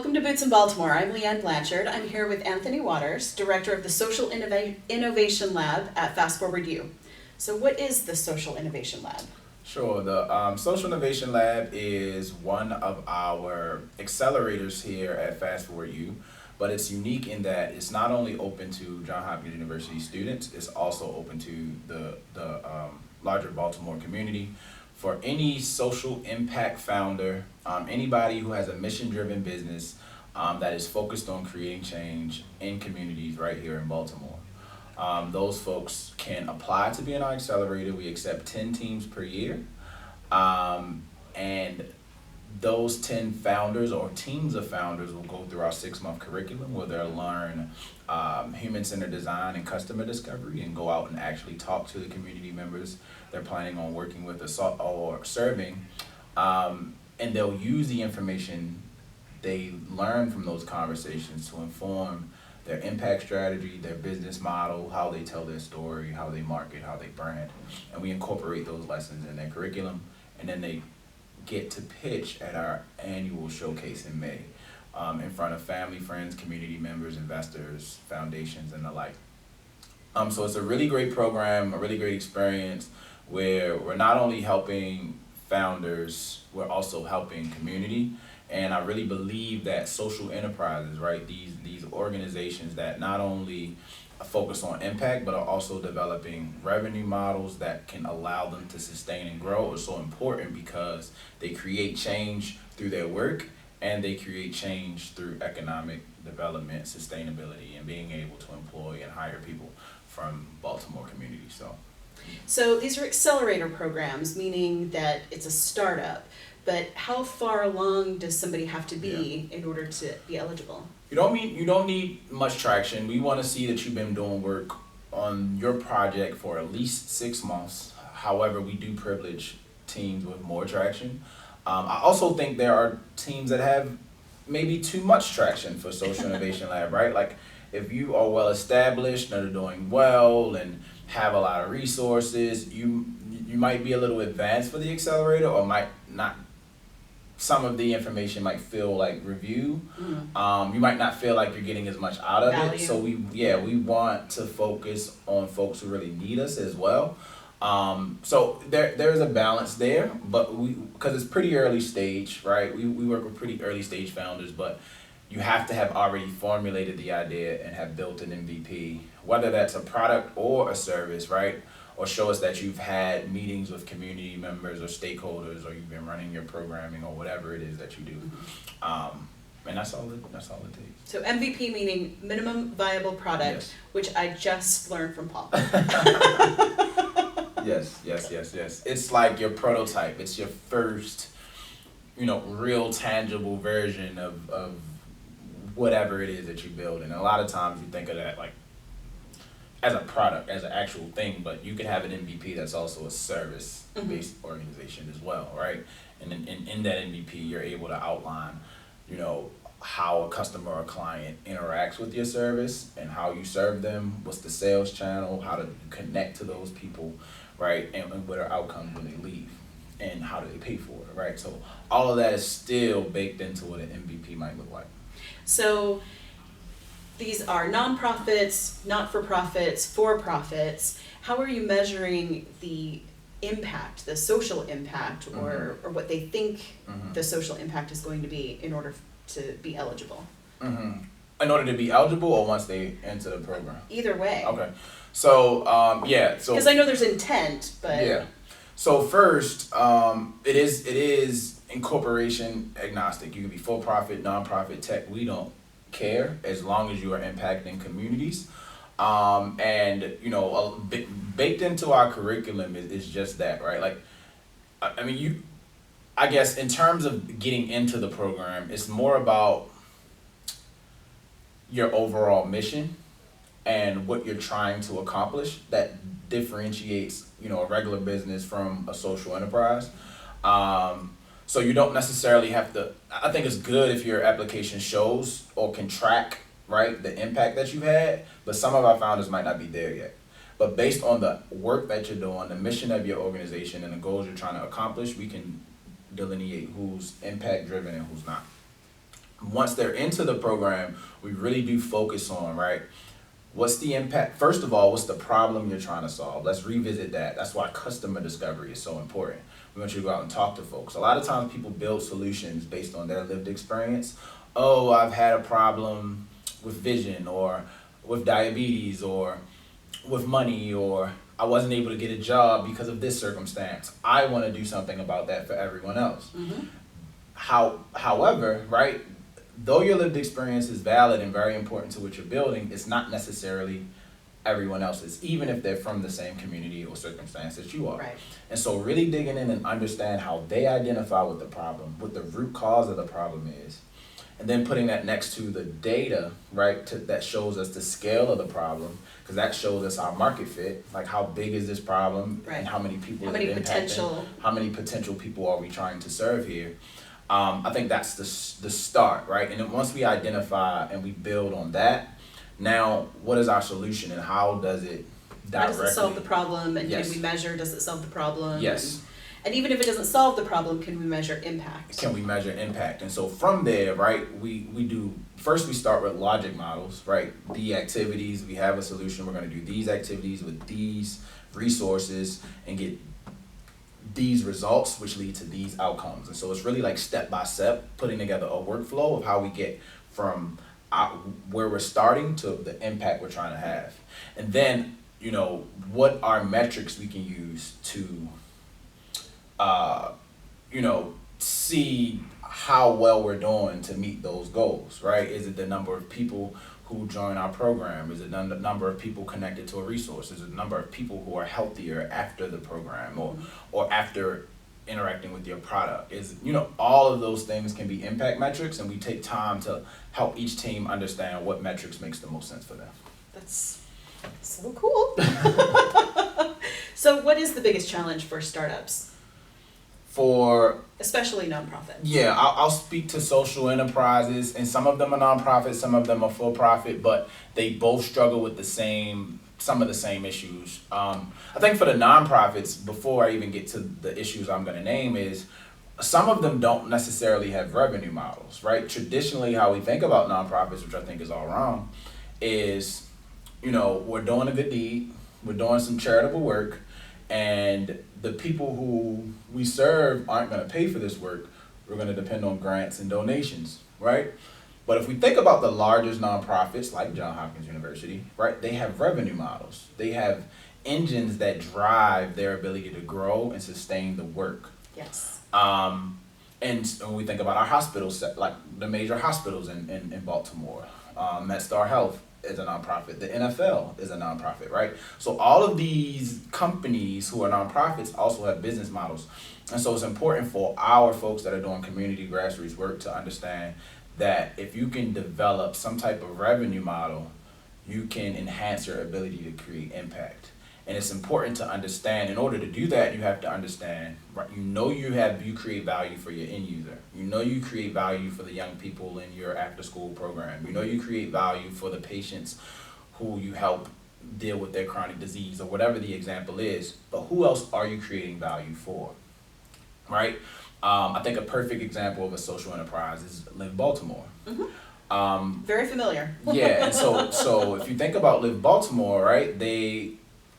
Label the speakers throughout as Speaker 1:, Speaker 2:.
Speaker 1: Welcome to Boots in Baltimore. I'm LeeAnn Blanchard. I'm here with Anthony Waters, Director of the Social Innovation Lab at FastForward U. So what is the Social Innovation Lab?
Speaker 2: Sure. The Social Innovation Lab is one of our accelerators here at FastForward U, but it's unique in that it's not only open to Johns Hopkins University students, it's also open to the larger Baltimore community. For any social impact founder, anybody who has a mission-driven business that is focused on creating change in communities right here in Baltimore. Those folks can apply to be in our accelerator. We accept 10 teams per year. And those 10 founders or teams of founders will go through our 6-month curriculum where they'll learn human-centered design and customer discovery and go out and actually talk to the community members they're planning on working with or serving. And they'll use the information they learn from those conversations to inform their impact strategy, their business model, how they tell their story, how they market, how they brand. And we incorporate those lessons in their curriculum, and then they get to pitch at our annual showcase in May in front of family, friends, community members, investors, foundations, and the like. So it's a really great program, a really great experience where we're not only helping founders, we're also helping community. And I really believe that social enterprises, right, these organizations that not only focus on impact, but are also developing revenue models that can allow them to sustain and grow are so important because they create change through their work and they create change through economic development, sustainability, and being able to employ and hire people from Baltimore community.
Speaker 1: So these are accelerator programs, meaning that it's a startup. But how far along does somebody have to be in order to be eligible?
Speaker 2: You don't need much traction. We want to see that you've been doing work on your project for at least 6 months. However, we do privilege teams with more traction. I also think there are teams that have maybe too much traction for Social Innovation Lab, right? Like if you are well established and are doing well and have a lot of resources, you might be a little advanced for the accelerator or might not. Some of the information might feel like review. You might not feel like you're getting as much out of it. So we want to focus on folks who really need us as well. So there's a balance there, but because it's pretty early stage, right? We work with pretty early stage founders, but you have to have already formulated the idea and have built an MVP, whether that's a product or a service, right? Or show us that you've had meetings with community members or stakeholders, or you've been running your programming or whatever it is that you do. And that's all it takes.
Speaker 1: So MVP meaning minimum viable product,
Speaker 2: Yes.
Speaker 1: which I just learned from Paul.
Speaker 2: Yes. It's like your prototype. It's your first, real tangible version of whatever it is that you build. And a lot of times you think of that like as a product, as an actual thing, but you could have an MVP that's also a service-based organization as well, right? And in that MVP, you're able to outline, how a customer or client interacts with your service and how you serve them, what's the sales channel, how to connect to those people, right? And what are outcomes when they leave, and how do they pay for it, right? So all of that is still baked into what an MVP might look like.
Speaker 1: So these are nonprofits, not-for-profits, for-profits. How are you measuring the impact, the social impact, or what they think the social impact is going to be in order to be eligible?
Speaker 2: In order to be eligible, or once they enter the program?
Speaker 1: Either way.
Speaker 2: Okay. So,
Speaker 1: because I know there's intent, but...
Speaker 2: Yeah. So first, it is incorporation agnostic. You can be for-profit, non-profit, tech. We don't care as long as you are impacting communities. And baked into our curriculum is just that, right? Like, I guess in terms of getting into the program, it's more about your overall mission and what you're trying to accomplish that differentiates, a regular business from a social enterprise. So you don't necessarily have to, I think it's good if your application shows or can track, right, the impact that you've had, but some of our founders might not be there yet. But based on the work that you're doing, the mission of your organization and the goals you're trying to accomplish, we can delineate who's impact driven and who's not. Once they're into the program, we really do focus on, right, what's the impact? First of all, what's the problem you're trying to solve? Let's revisit that. That's why customer discovery is so important. We want you to go out and talk to folks. A lot of times people build solutions based on their lived experience. Oh, I've had a problem with vision, or with diabetes, or with money, or I wasn't able to get a job because of this circumstance. I want to do something about that for everyone else. However, right, though your lived experience is valid and very important to what you're building, it's not necessarily everyone else's, even if they're from the same community or circumstance that you are.
Speaker 1: Right.
Speaker 2: And so really digging in and understand how they identify with the problem, what the root cause of the problem is, and then putting that next to the data, right, that shows us the scale of the problem, because that shows us our market fit, like how big is this problem,
Speaker 1: Right.
Speaker 2: and how many people
Speaker 1: How
Speaker 2: is
Speaker 1: many
Speaker 2: it impacting, how many potential people are we trying to serve here. I think that's the start, right? And then once we identify and we build on that, now what is our solution and how does it directly?
Speaker 1: How does it solve the problem, and
Speaker 2: Yes.
Speaker 1: can we measure, does it solve the problem?
Speaker 2: Yes.
Speaker 1: And even if it doesn't solve the problem, can we measure impact?
Speaker 2: Can we measure impact? And so from there, right, we do, first we start with logic models, right? The activities, we have a solution, we're gonna do these activities with these resources and get these results, which lead to these outcomes. And so it's really like step by step, putting together a workflow of how we get from where we're starting to the impact we're trying to have. And then, you know, what are metrics we can use to, you know, see how well we're doing to meet those goals, right? Is it the number of people who join our program? Is it the number of people connected to a resource? Is it the number of people who are healthier after the program or after interacting with your product? Is, you know, all of those things can be impact metrics, and we take time to help each team understand what metrics makes the most sense for them.
Speaker 1: That's so cool. So what is the biggest challenge for startups? Especially nonprofits.
Speaker 2: Yeah, I'll speak to social enterprises, and some of them are nonprofits, some of them are for profit, but they both struggle with some of the same issues. I think for the nonprofits, before I even get to the issues I'm going to name, is some of them don't necessarily have revenue models, right? Traditionally, how we think about nonprofits, which I think is all wrong, is, you know, we're doing a good deed, we're doing some charitable work, and the people who we serve aren't going to pay for this work. We're going to depend on grants and donations, right? But if we think about the largest nonprofits like Johns Hopkins University, right, they have revenue models. They have engines that drive their ability to grow and sustain the work.
Speaker 1: Yes.
Speaker 2: And when we think about our hospitals, like the major hospitals in Baltimore, MedStar Health is a nonprofit, the NFL is a nonprofit, right? So all of these companies who are nonprofits also have business models. And so it's important for our folks that are doing community grassroots work to understand that if you can develop some type of revenue model, you can enhance your ability to create impact. And it's important to understand, in order to do that, you have to understand, right? You create value for your end user. You know you create value for the young people in your after school program. You know you create value for the patients who you help deal with their chronic disease or whatever the example is. But who else are you creating value for, right? I think a perfect example of a social enterprise is Live Baltimore.
Speaker 1: Mm-hmm. Very familiar.
Speaker 2: Yeah, and so if you think about Live Baltimore, right, they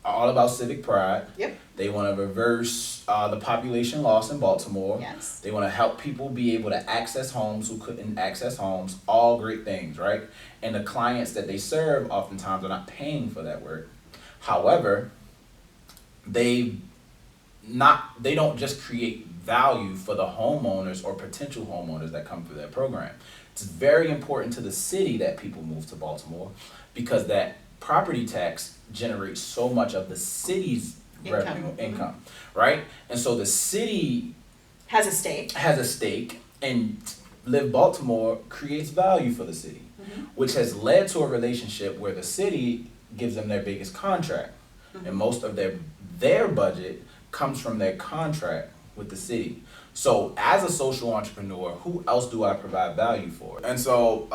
Speaker 2: are all about civic pride.
Speaker 1: Yep.
Speaker 2: They want to reverse the population loss in Baltimore.
Speaker 1: Yes.
Speaker 2: They want to help people be able to access homes who couldn't access homes. All great things, right? And the clients that they serve oftentimes are not paying for that work. However, they don't just create value for the homeowners or potential homeowners that come through their program. It's very important to the city that people move to Baltimore, because that property tax generates so much of the city's revenue income, right? And so the city
Speaker 1: has a stake,
Speaker 2: and Live Baltimore creates value for the city, which has led to a relationship where the city gives them their biggest contract, and most of their budget comes from their contract with the city. So as a social entrepreneur, who else do I provide value for? And so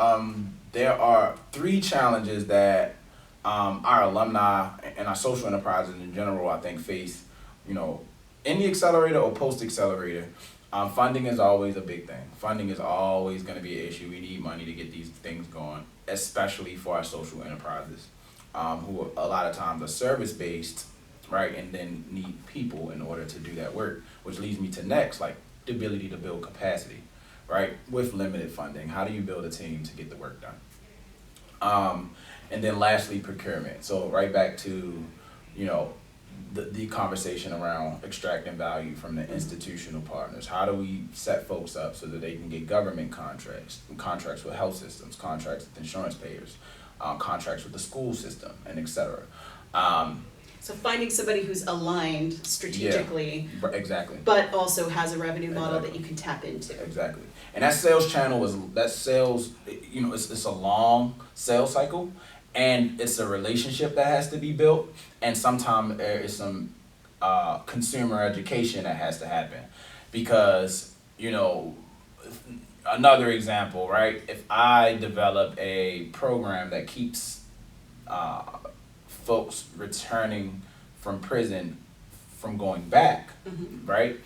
Speaker 2: there are 3 challenges that our alumni and our social enterprises in general, I think, face, you know, in the accelerator or post-accelerator. Funding is always a big thing. Funding is always going to be an issue. We need money to get these things going, especially for our social enterprises, who a lot of times are service-based, right, and then need people in order to do that work, which leads me to next, like the ability to build capacity, right, with limited funding. How do you build a team to get the work done? And then lastly, procurement. So right back to, you know, the conversation around extracting value from the institutional partners. How do we set folks up so that they can get government contracts with health systems, contracts with insurance payers, contracts with the school system, and et cetera.
Speaker 1: So finding somebody who's aligned strategically,
Speaker 2: yeah, exactly,
Speaker 1: but also has a revenue model that you can tap into.
Speaker 2: Exactly. And that sales channel you know, it's a long sales cycle, and it's a relationship that has to be built, and sometimes there is some consumer education that has to happen, because, you know, another example, right? If I develop a program that keeps folks returning from prison from going back, right?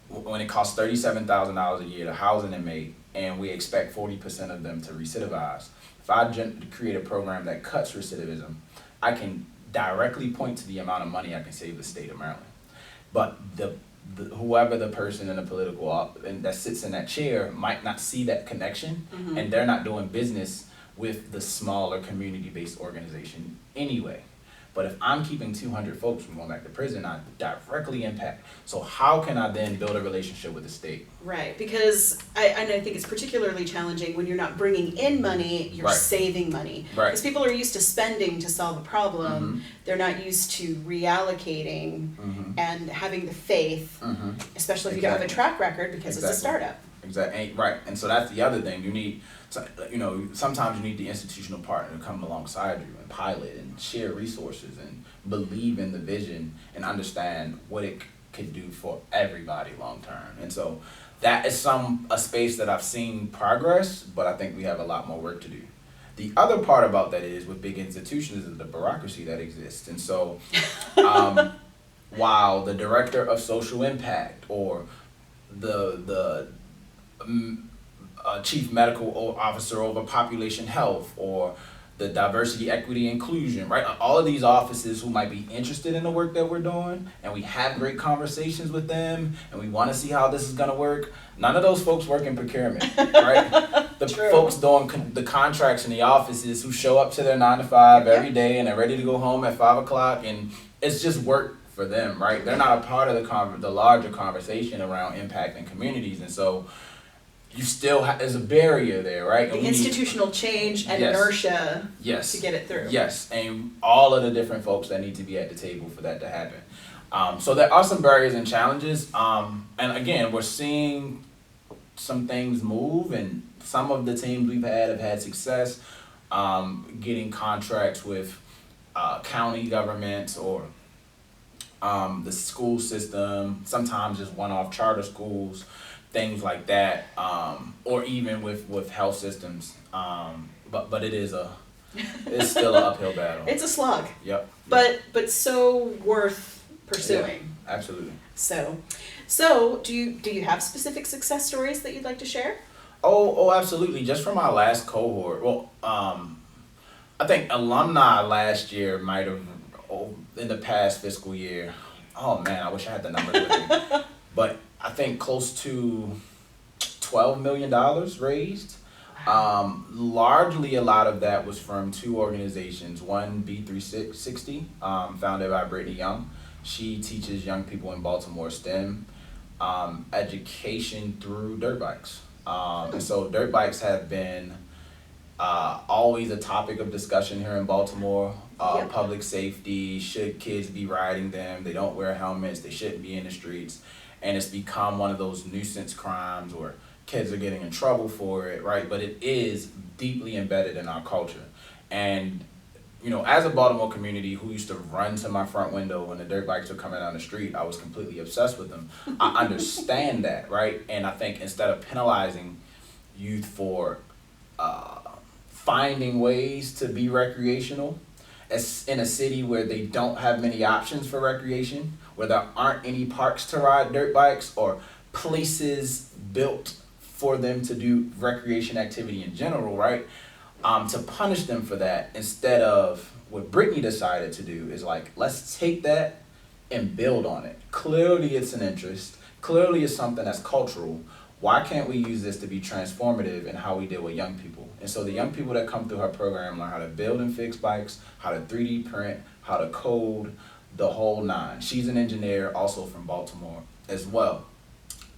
Speaker 2: When it costs $37,000 a year to house an inmate, and we expect 40% of them to recidivize. If I create a program that cuts recidivism, I can directly point to the amount of money I can save the state of Maryland. But whoever the person in the political and that sits in that chair might not see that connection, and they're not doing business with the smaller community-based organization anyway. But if I'm keeping 200 folks from going back to prison, I directly impact. So how can I then build a relationship with the state?
Speaker 1: Right, because I think it's particularly challenging when you're not bringing in money, you're saving money.
Speaker 2: Right.
Speaker 1: Because people are used to spending to solve a problem. They're not used to reallocating and having the faith, especially if you don't have a track record, because it's a startup.
Speaker 2: Exactly. Right. And so that's the other thing. You need, you know, sometimes you need the institutional partner to come alongside you and pilot and share resources and believe in the vision and understand what it could do for everybody long term. And so that is a space that I've seen progress, but I think we have a lot more work to do. The other part about that is with big institutions is the bureaucracy that exists. And so while the director of social impact or the chief medical officer over population health or the diversity, equity, inclusion, right? All of these offices who might be interested in the work that we're doing, and we have great conversations with them, and we want to see how this is going to work. None of those folks work in procurement, right? The folks doing the contracts in the offices who show up to their 9 to 5 every day and they're ready to go home at 5 o'clock, and it's just work for them, right? They're not a part of the larger conversation around impacting communities, and so you still there's a barrier there, right?
Speaker 1: The institutional change and inertia to get it through.
Speaker 2: Yes, and all of the different folks that need to be at the table for that to happen. So there are some barriers and challenges, and again, we're seeing some things move, and some of the teams we've have had success getting contracts with county governments or the school system, sometimes just one-off charter schools, things like that, or even with health systems, but it's still an uphill battle.
Speaker 1: It's a slog.
Speaker 2: Yep.
Speaker 1: But so worth pursuing.
Speaker 2: Yeah, absolutely.
Speaker 1: So do you have specific success stories that you'd like to share?
Speaker 2: Oh, absolutely. Just from our last cohort. Well, I think alumni last year might have, in the past fiscal year. Oh man, I wish I had the numbers with me. But I think close to $12 million raised. Largely a lot of that was from 2 organizations. One, B360, founded by Brittany Young. She teaches young people in Baltimore STEM education through dirt bikes. And so dirt bikes have been always a topic of discussion here in Baltimore. Public safety, should kids be riding them? They don't wear helmets, they shouldn't be in the streets. And it's become one of those nuisance crimes where kids are getting in trouble for it, right? But it is deeply embedded in our culture. And, you know, as a Baltimore community who used to run to my front window when the dirt bikes were coming down the street, I was completely obsessed with them. I understand that, right? And I think instead of penalizing youth for finding ways to be recreational, as in a city where they don't have many options for recreation, where there aren't any parks to ride dirt bikes or places built for them to do recreation activity in general, right? To punish them for that, instead of what Brittany decided to do is like, let's take that and build on it. Clearly it's an interest. Clearly it's something that's cultural. Why can't we use this to be transformative in how we deal with young people? And so the young people that come through her program learn how to build and fix bikes, how to 3D print, how to code, the whole nine. She's an engineer also from Baltimore as well.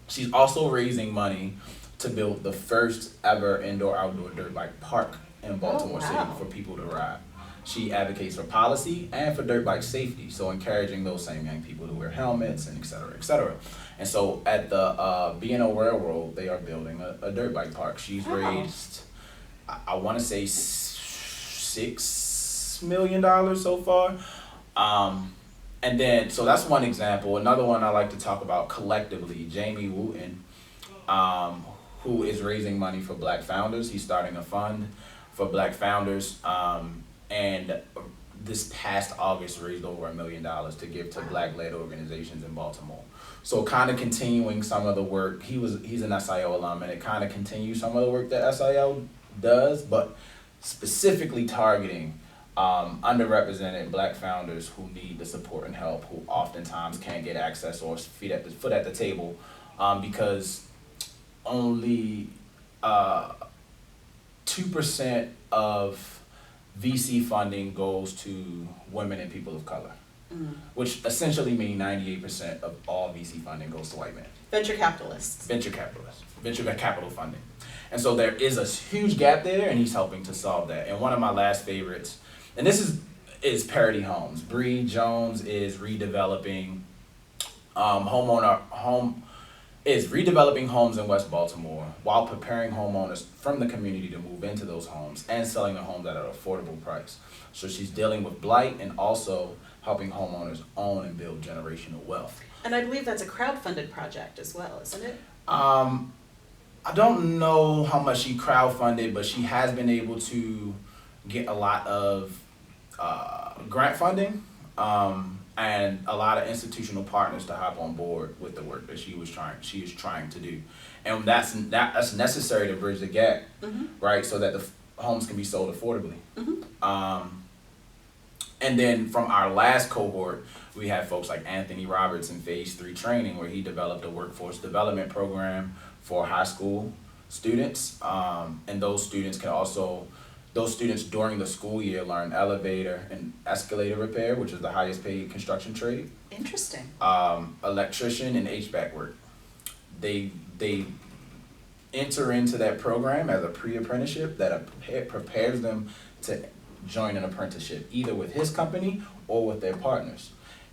Speaker 2: She's also raising money to build the first ever indoor-outdoor dirt bike park in Baltimore City for people to ride. She advocates for policy and for dirt bike safety, so encouraging those same young people to wear helmets and et cetera, et cetera. And so at the B&O Railroad, they are building a dirt bike park. She's raised, I want to say $6 million so far. And then, so that's one example. Another one I like to talk about collectively, Jamie Wooten, who is raising money for Black founders. He's starting a fund for Black founders. And this past August raised over $1 million to give to Black-led organizations in Baltimore. So kind of continuing some of the work, he's an SIO alum, and it kind of continues some of the work that SIO does, but specifically targeting underrepresented Black founders who need the support and help, who oftentimes can't get access or foot at the table, because only 2% of VC funding goes to women and people of color, which essentially means 98% of all VC funding goes to white men.
Speaker 1: Venture capitalists, venture
Speaker 2: capital funding. And so there is a huge gap there, and he's helping to solve that. And one of my last favorites, and this is Parity Homes. Bree Jones is redeveloping redeveloping homes in West Baltimore while preparing homeowners from the community to move into those homes and selling the homes at an affordable price. So she's dealing with blight and also helping homeowners own and build generational wealth.
Speaker 1: And I believe that's a crowdfunded project as well, isn't it?
Speaker 2: I don't know how much she crowdfunded, but she has been able to get a lot of grant funding. And a lot of institutional partners to hop on board with the work that she is trying to do, and that's necessary to bridge the gap, right? So that the homes can be sold affordably. And then from our last cohort, we had folks like Anthony Roberts in Phase 3 training, where he developed a workforce development program for high school students, and those students during the school year learn elevator and escalator repair, which is the highest paid construction trade.
Speaker 1: Interesting.
Speaker 2: Electrician and HVAC work. They enter into that program as a pre-apprenticeship that prepares them to join an apprenticeship, either with his company or with their partners.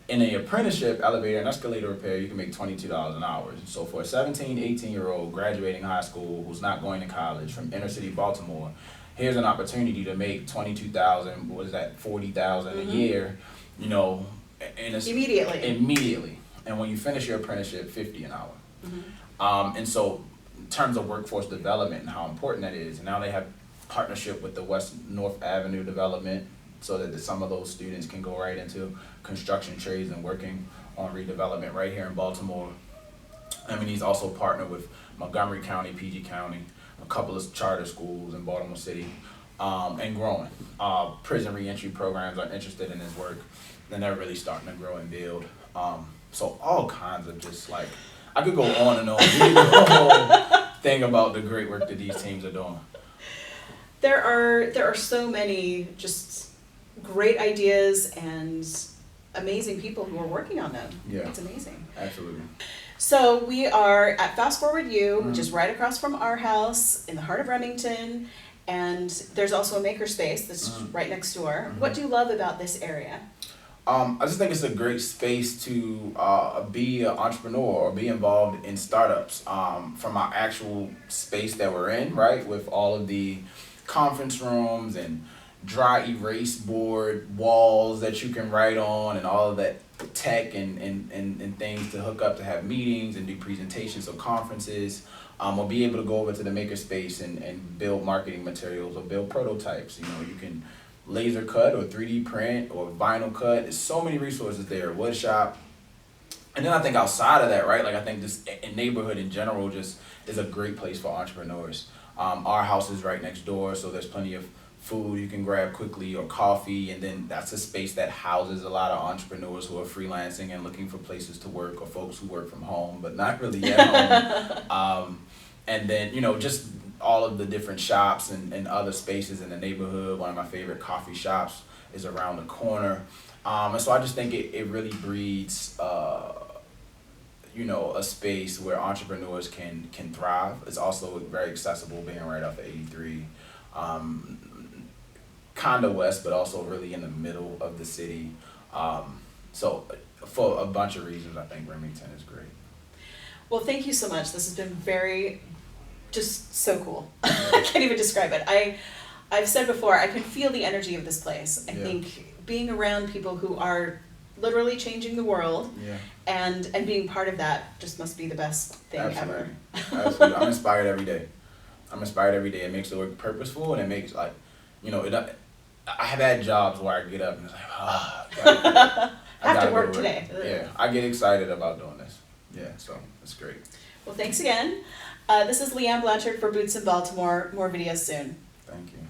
Speaker 2: In an apprenticeship, elevator and escalator repair, you can make $22 an hour. So for a 17, 18-year-old graduating high school who's not going to college from inner city Baltimore, here's an opportunity to make $22,000, what is that, $40,000 a year, immediately. And when you finish your apprenticeship, $50 an hour. And so in terms of workforce development and how important that is, and now they have partnership with the West North Avenue development so that some of those students can go right into construction trades and working on redevelopment right here in Baltimore. I mean, he's also partnered with Montgomery County, PG County, a couple of charter schools in Baltimore City, and growing. Prison reentry programs are interested in his work, and they're really starting to grow and build. So all kinds of just like, I could go on and on. You could do a whole thing about the great work that these teams are doing.
Speaker 1: There are so many just great ideas and amazing people who are working on them.
Speaker 2: Yeah.
Speaker 1: It's amazing.
Speaker 2: Absolutely.
Speaker 1: So we are at FastForward U, which is right across from our house in the heart of Remington, and there's also a makerspace that's right next door. What do you love about this area?
Speaker 2: I just think it's a great space to be an entrepreneur or be involved in startups. From our actual space that we're in, right, with all of the conference rooms and dry erase board walls that you can write on and all of that tech and things to hook up to have meetings and do presentations or conferences, or be able to go over to the makerspace and build marketing materials or build prototypes. You can laser cut or 3D print or vinyl cut. There's so many resources there. Wood shop. And then I think outside of that, right, like I think this neighborhood in general just is a great place for entrepreneurs. Our house is right next door, so there's plenty of food you can grab quickly or coffee, and then that's a space that houses a lot of entrepreneurs who are freelancing and looking for places to work, or folks who work from home but not really at home. And then, just all of the different shops and other spaces in the neighborhood. One of my favorite coffee shops is around the corner. And so I just think it really breeds a space where entrepreneurs can thrive. It's also very accessible, being right off of 83, kind of west, but also really in the middle of the city. So for a bunch of reasons, I think Remington is great.
Speaker 1: Well, thank you so much. This has been just so cool. I can't even describe it. I've said before, I can feel the energy of this place. I think being around people who are literally changing the world, and being part of that just must be the best thing ever.
Speaker 2: Absolutely. I'm inspired every day. It makes the work purposeful, and it makes I have had jobs where I get up and it's like, I
Speaker 1: have to work today.
Speaker 2: Yeah, I get excited about doing this. Yeah, so it's great.
Speaker 1: Well, thanks again. This is LeeAnn Blanchard for Boots in Baltimore. More videos soon.
Speaker 2: Thank you.